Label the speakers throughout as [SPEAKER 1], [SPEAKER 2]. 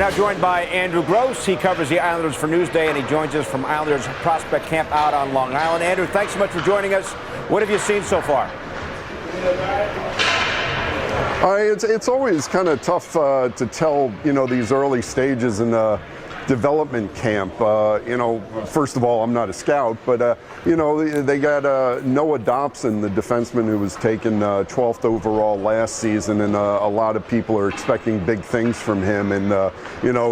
[SPEAKER 1] Now joined by Andrew Gross. He covers the Islanders for Newsday, and he joins us from Islanders prospect camp out on Long Island. Andrew, thanks so much for joining us. What have you seen so far?
[SPEAKER 2] It's always kind of tough to tell, these early stages in development camp. First of all, I'm not a scout, but, they got Noah Dobson, the defenseman who was taken 12th overall last season, and a lot of people are expecting big things from him. And,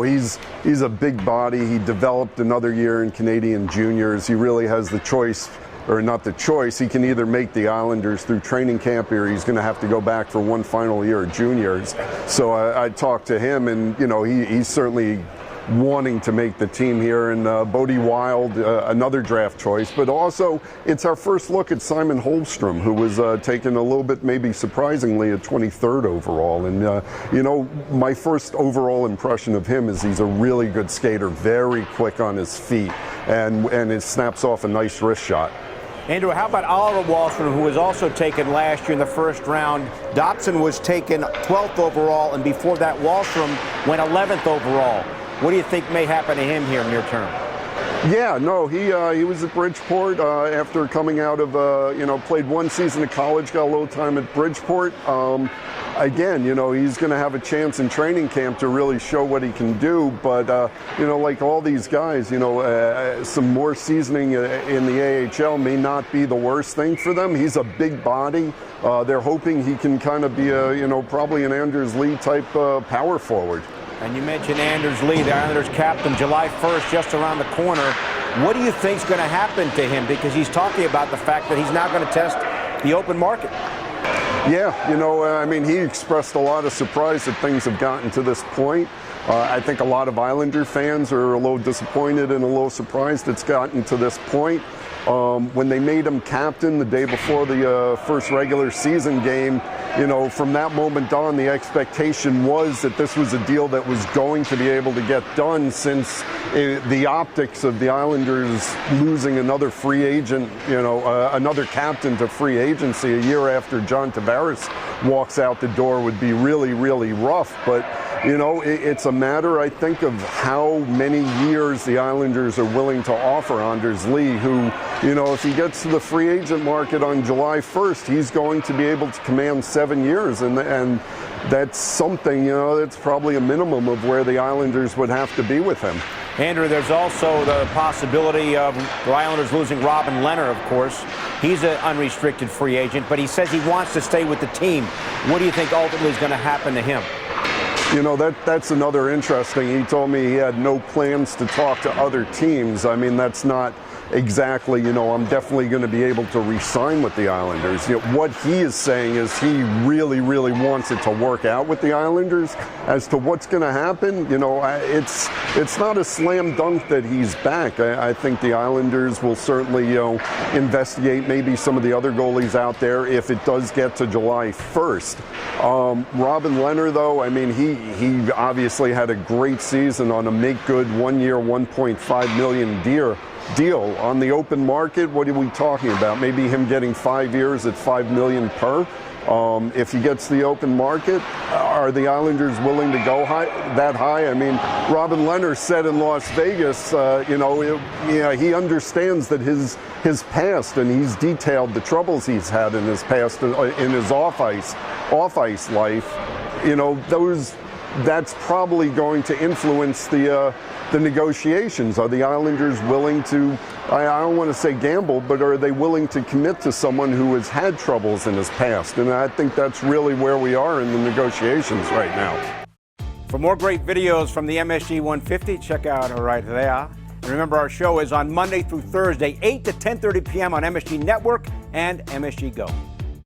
[SPEAKER 2] he's a big body. He developed another year in Canadian juniors. He really has the choice, or not the choice. He can either make the Islanders through training camp, or he's going to have to go back for one final year of juniors. So I talked to him, and, he's certainly wanting to make the team here. And Bodie Wild, another draft choice, but also it's our first look at Simon Holmstrom, who was taken a little bit, maybe surprisingly, at 23rd overall. And my first overall impression of him is he's a really good skater, very quick on his feet, and it snaps off a nice wrist shot.
[SPEAKER 1] Andrew, how about Oliver Wahlstrom, who was also taken last year in the first round? Dobson was taken 12th overall, and before that, Wahlstrom went 11th overall. What do you think may happen to him here near term?
[SPEAKER 2] Yeah, no, he was at Bridgeport after coming out of, played one season of college, got a little time at Bridgeport. Again, he's going to have a chance in training camp to really show what he can do. But, like all these guys, some more seasoning in the AHL may not be the worst thing for them. He's a big body. They're hoping he can kind of be probably an Anders Lee type power forward.
[SPEAKER 1] And you mentioned Anders Lee, the Islanders captain, July 1st, just around the corner. What do you think's going to happen to him? Because he's talking about the fact that he's now going to test the open market.
[SPEAKER 2] Yeah, he expressed a lot of surprise that things have gotten to this point. I think a lot of Islander fans are a little disappointed and a little surprised it's gotten to this point. When they made him captain the day before the first regular season game, from that moment on, the expectation was that this was a deal that was going to be able to get done, since the optics of the Islanders losing another free agent, another captain to free agency a year after John Tavares walks out the door would be really, really rough. But it's a matter, I think, of how many years the Islanders are willing to offer Anders Lee, who, if he gets to the free agent market on July 1st, he's going to be able to command 7 years. And that's something, that's probably a minimum of where the Islanders would have to be with him.
[SPEAKER 1] Andrew, there's also the possibility of the Islanders losing Robin Lehner, of course. He's an unrestricted free agent, but he says he wants to stay with the team. What do you think ultimately is going to happen to him?
[SPEAKER 2] That's another interesting. He told me he had no plans to talk to other teams. That's not exactly, I'm definitely going to be able to re-sign with the Islanders. What he is saying is he really, really wants it to work out with the Islanders. As to what's going to happen, it's not a slam dunk that he's back. I think the Islanders will certainly, investigate maybe some of the other goalies out there if it does get to July 1st. Robin Lehner, though, he obviously had a great season on a make-good 1 year, $1.5 million deal on the open market. What are we talking about? Maybe him getting 5 years at $5 million per. If he gets the open market, are the Islanders willing to go that high? Robin Lehner said in Las Vegas, he understands that his past, and he's detailed the troubles he's had in his past, in his off-ice life. That's probably going to influence the negotiations. Are the Islanders willing to, I don't want to say gamble, but are they willing to commit to someone who has had troubles in his past? And I think that's really where we are in the negotiations right now.
[SPEAKER 1] For more great videos from the MSG 150, check out right there. And remember, our show is on Monday through Thursday, 8 to 10:30 p.m. on MSG Network and MSG Go.